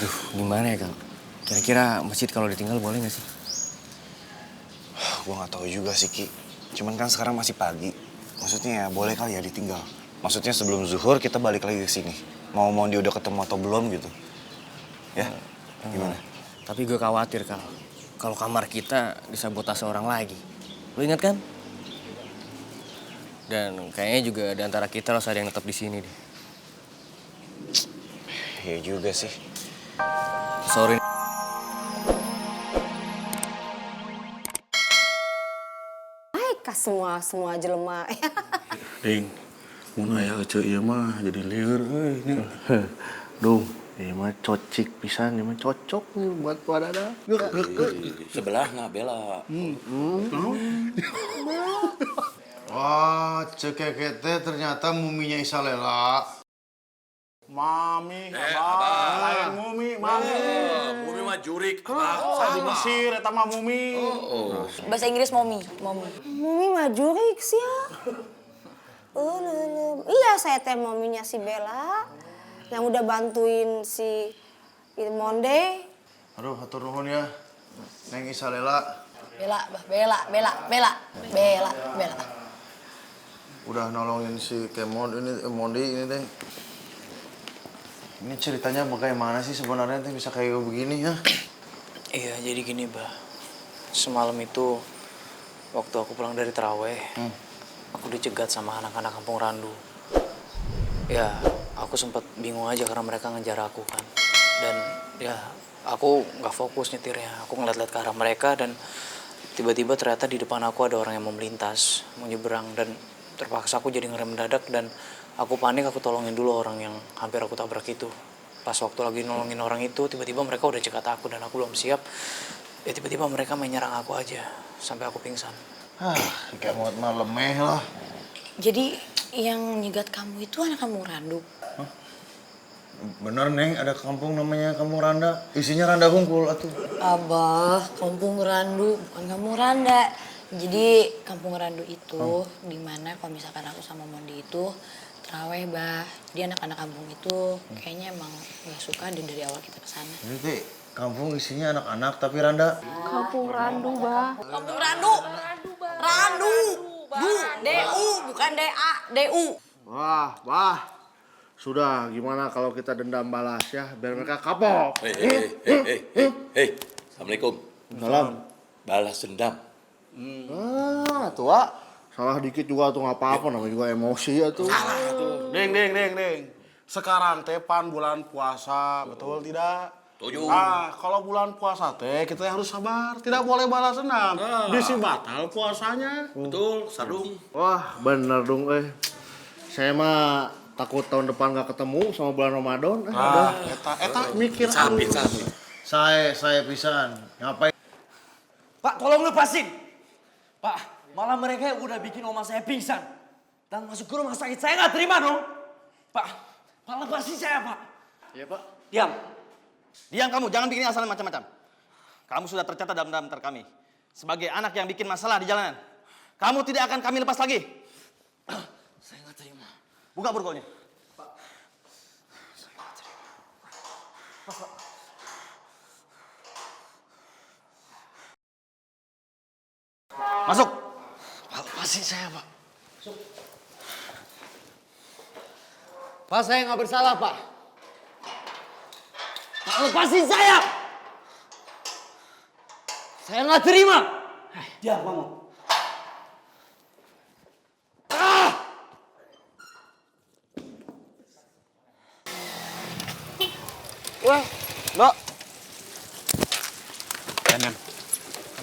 Duh, gimana ya, Kang? Kira-kira masjid kalau ditinggal boleh nggak sih? Gue nggak tahu juga sih, Ki. Cuman kan sekarang masih pagi. Maksudnya ya boleh kali ya ditinggal. Maksudnya sebelum zuhur kita balik lagi ke sini. Mau dia udah ketemu atau belum gitu. Ya, gimana? Tapi gue khawatir, Kang. Kalau kamar kita disabotase orang lagi. Lo ingat kan? Dan kayaknya juga di antara kita harus ada yang tetap di sini deh. Iya juga sih. Sorry. Baik kah semua jelema. Ding, mun aya ece ieu mah jadi lieur euy nih. Dong, ieu mah cocik pisan, ieu mah cocok nih buat wadada. Sebelah nggak bela. Wah, cekeket teh ternyata muminya Isalela. Mami, Abah. lain mumi, mami. Bumi mah jurik. Di Mesir eta mah mumi. Bahasa Inggris mommy. Mumi maju sih ya. Iya, saya teh maminya si Bella yang udah bantuin si Monde. Aduh, hatur nuhun ya. Neng Isalela Bela. udah nolongin si Kemon ini Mondi ini teh. Ini ceritanya bagaimana sih sebenarnya teh bisa kayak begini ya? Iya, jadi gini, Bah. Semalam itu, waktu aku pulang dari terawih, aku dicegat sama anak-anak kampung Randu. Ya, aku sempat bingung aja karena mereka ngejar aku kan. Dan ya, aku nggak fokus nyetirnya. Aku ngeliat-liat ke arah mereka dan tiba-tiba ternyata di depan aku ada orang yang mau melintas, mau nyeberang. Dan terpaksa aku jadi ngerem mendadak dan aku panik, aku tolongin dulu orang yang hampir aku tabrak itu. Pas waktu lagi nolongin orang itu, tiba-tiba mereka udah cekat aku dan aku belum siap. Ya tiba-tiba mereka main nyerang aku aja, sampai aku pingsan. Si Kemon mah lemeh lah. Jadi yang nyegat kamu itu anak kamu Randu? Bener Neng, ada kampung namanya Kampung Randa. Isinya Randa Hungkul atuh. Abah, kampung Randu, bukan kampung Randa. Jadi kampung Randu itu dimana kalau misalkan aku sama Mondi itu terawih, Bah. Dia anak-anak kampung itu kayaknya emang gak suka dari awal kita kesana. Ini teh kampung isinya anak-anak tapi Randa. Kampung Randu. DU, bukan DA, DU. Wah. Sudah, gimana kalau kita dendam balas ya, biar mereka kapok. Hei. Assalamualaikum. Salam. Balas dendam. Tua. Salah dikit juga tuh nggak apa-apa, namanya juga emosi ya tuh. Salah tuh. Deng. Sekarang teh bulan puasa, betul tidak? Tujuh. Kalau bulan puasa teh kita harus sabar, tidak boleh balas dendam. Bisi batal puasanya. Betul, Sardung. Wah, bener dong Saya mah takut tahun depan nggak ketemu sama bulan Ramadan. Udah. Eta mikir Sapi. Saya pisan. Ngapain? Pak, tolong lepasin. Pak, malah mereka udah bikin oma saya pingsan. Dan masuk ke rumah sakit, saya nggak terima dong. Pak lepasin saya, Pak. Iya, Pak. Diam kamu, jangan bikin asal macam-macam. Kamu sudah tercatat dalam daftar kami. Sebagai anak yang bikin masalah di jalanan. Kamu tidak akan kami lepas lagi. Saya nggak terima. Buka burgolnya. Masuk. Pak, lepasin saya, Pak. Pak, saya nggak bersalah, Pak. Pak, lepasin saya. Saya nggak terima. Diam kamu. Wah, Mbak. Yan.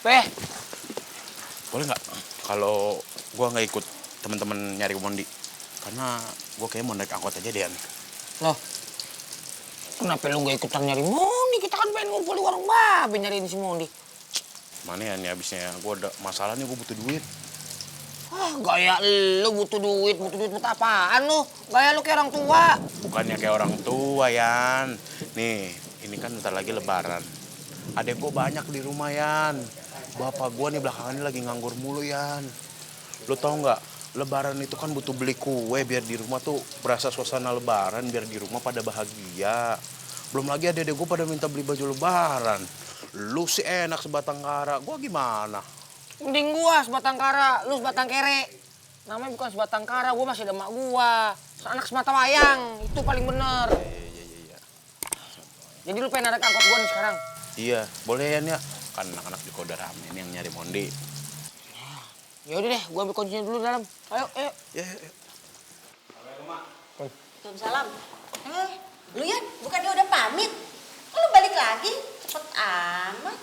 Apa? Boleh nggak kalau gua nggak ikut teman-teman nyari Mondi? Karena gua kayak mau naik angkot aja deh, Yan. Loh, kenapa lu gak ikutan nyari Mondi? Kita kan pengen ngumpul di warung babe nyariin si Mondi. Mana ya nih abisnya? Gua ada masalah nih, gua butuh duit. Gaya lu butuh duit buat apaan lu? Gaya lu kayak orang tua. Bukannya kayak orang tua, Yan. Nih, ini kan bentar lagi lebaran. Adek gua banyak di rumah, Yan. Bapak gua nih belakangan ini lagi nganggur mulu, Yan. Lu tau nggak? Lebaran itu kan butuh beli kue biar di rumah tuh berasa suasana lebaran, biar di rumah pada bahagia. Belum lagi adek gue pada minta beli baju lebaran. Lu sih enak sebatang kara, gua gimana? Mending gua sebatang kara, lu sebatang kere. Namanya bukan sebatang kara, gua masih ada emak gua. Anak semata wayang, itu paling bener. Iya. Jadi lu pengen narik angkot gua nih sekarang? Iya, bolehan ya. Kan anak-anak juga udah rame nih yang nyari Mondi. Ya udah deh, gua ambil kuncinya dulu dalam. Ayo. Ya. Waalaikumsalam. Lu ya, bukannya udah pamit? Kok lu balik lagi? Cepet amat.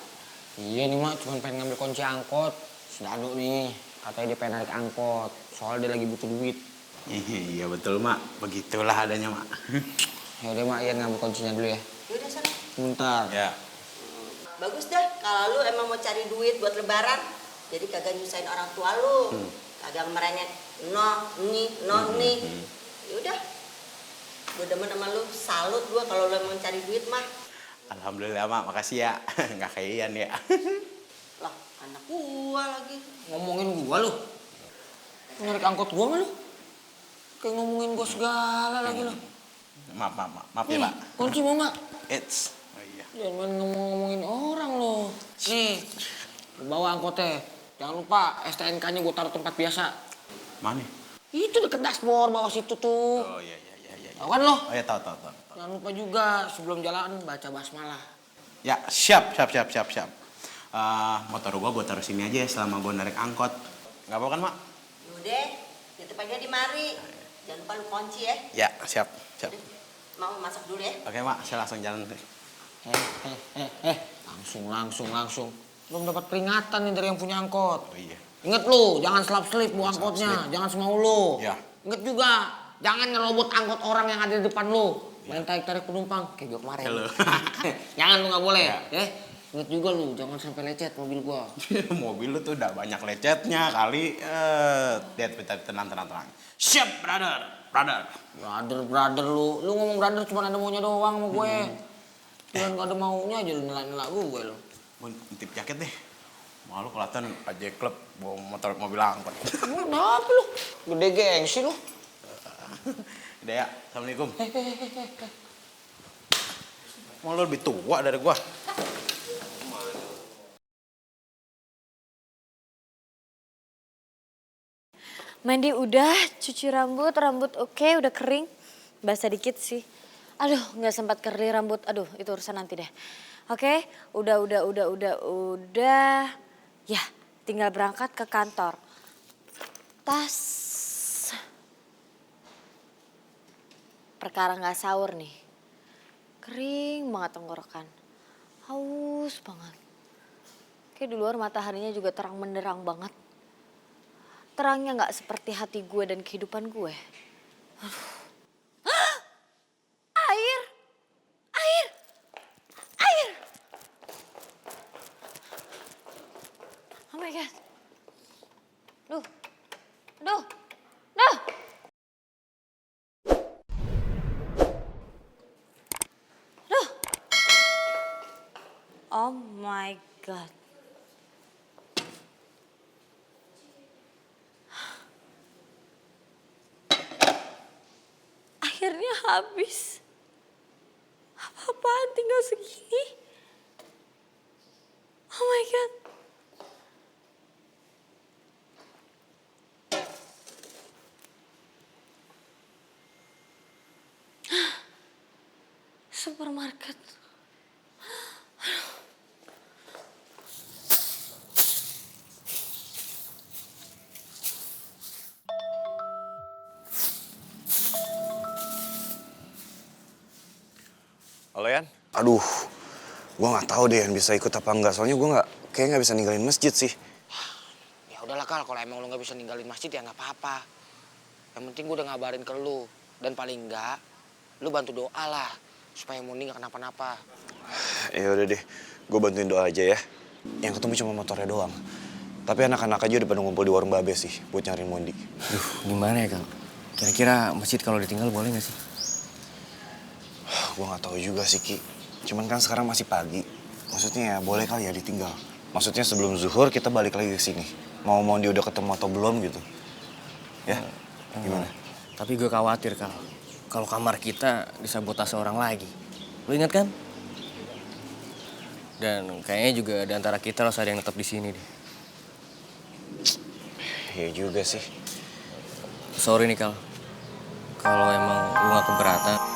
Iya nih mak, cuma pengen ngambil kunci angkot. Si Dado nih, katanya dia pengen narik angkot. Soalnya dia lagi butuh duit. Iya betul mak, begitulah adanya mak. Ya udah mak, Ian ngambil kuncinya dulu ya. Yaudah sana. Bentar. Ya. Bagus dah, kalau lu emang mau cari duit buat lebaran, jadi kagak nyusahin orang tua lu. Kagak merengek, no nih. Yaudah, gue demen sama lu, salut gue kalau lu emang cari duit mah. Alhamdulillah mak, makasih ya. Nggak kayak Ian ya. Lah, anak gua lagi. Ngomongin gua lu. Narik angkot gua mah lu. Kayak ngomongin gua segala lagi lu. Maaf ya pak. Kunci mau nggak? It's. Oh iya. Jangan main ngomongin orang lo. Nih, lu bawa angkotnya. Jangan lupa STNK-nya gua taruh tempat biasa. Mana? Itu deket dashboard bawah situ tuh. Oh iya. Tahu kan lo? Oh ya tahu. Jangan lupa juga sebelum jalan baca basmalah. Ya siap. Motor gua taruh sini aja ya selama gua narik angkot. Nggak apa kan mak? Yaudah, titip aja di mari. Jangan lupa lu kunci ya. Ya siap. Mau masak dulu ya. Oke mak, saya langsung jalan. Langsung. Belum dapat peringatan nih dari yang punya angkot. Oh iya. Ingat lu, jangan selap-selip bawa angkotnya. Jangan semau lu. Ya. Ingat juga, jangan ngerobot angkot orang yang ada di depan lu. Main tarik-tarik penumpang, kayak gue kemarin. Halo. Jangan lu nggak boleh, Ya. Ingat juga lu, jangan sampai lecet mobil gua. Mobil lu tuh udah banyak lecetnya kali. Tenang. Siap, brother. Brother lu ngomong brother cuma ada maunya doang sama gue. Jangan gak ada maunya aja lu nela gue lu. Mau titip jaket deh. Malu kelihatan aja klub bawa mobil angkot. Kenapa lu? Gede gengsi lu. Udah ya, assalamualaikum. Mau lu lebih tua dari gua. Mandi udah, cuci rambut oke, udah kering. Basah dikit sih. Aduh, nggak sempat kering rambut. Aduh, itu urusan nanti deh. Oke, udah. Ya, tinggal berangkat ke kantor. Tas. Perkara nggak sahur nih. Kering banget tenggorokan. Haus banget. Kayak di luar mataharinya juga terang menderang banget. Terangnya nggak seperti hati gue dan kehidupan gue. Aduh. Air. Oh my God. Duh. Oh my God. Akhirnya habis. Apa-apaan tinggal segini. Oh my God. Supermarket. Halo Yan? Aduh, gue nggak tahu deh Yan bisa ikut apa enggak. Soalnya gue kayak nggak bisa ninggalin masjid sih. Ya udahlah Kal, kalau emang lu nggak bisa ninggalin masjid ya nggak apa-apa. Yang penting gue udah ngabarin ke lu. Dan paling enggak, lu bantu doa lah. Supaya Mondi nggak kenapa-napa. Ya udah deh, gue bantuin doa aja ya. Yang ketemu cuma motornya doang. Tapi anak-anak aja udah pada ngumpul di warung Babe sih buat nyariin Mondi. Duh, gimana ya Kal? Kira-kira masjid kalau ditinggal boleh nggak sih? Gue nggak tahu juga sih Ki. Cuman kan sekarang masih pagi. Maksudnya ya boleh kali ya ditinggal. Maksudnya sebelum zuhur kita balik lagi ke sini. Mau Mondi udah ketemu atau belum gitu. Ya, gimana? Tapi gue khawatir Kal. Kalau kamar kita disabotase orang lagi. Lu ingat kan? Dan kayaknya juga di antara kita harus ada yang tetap di sini deh. Iya juga sih. Sorry nih Kal, kalau emang lu gak keberatan.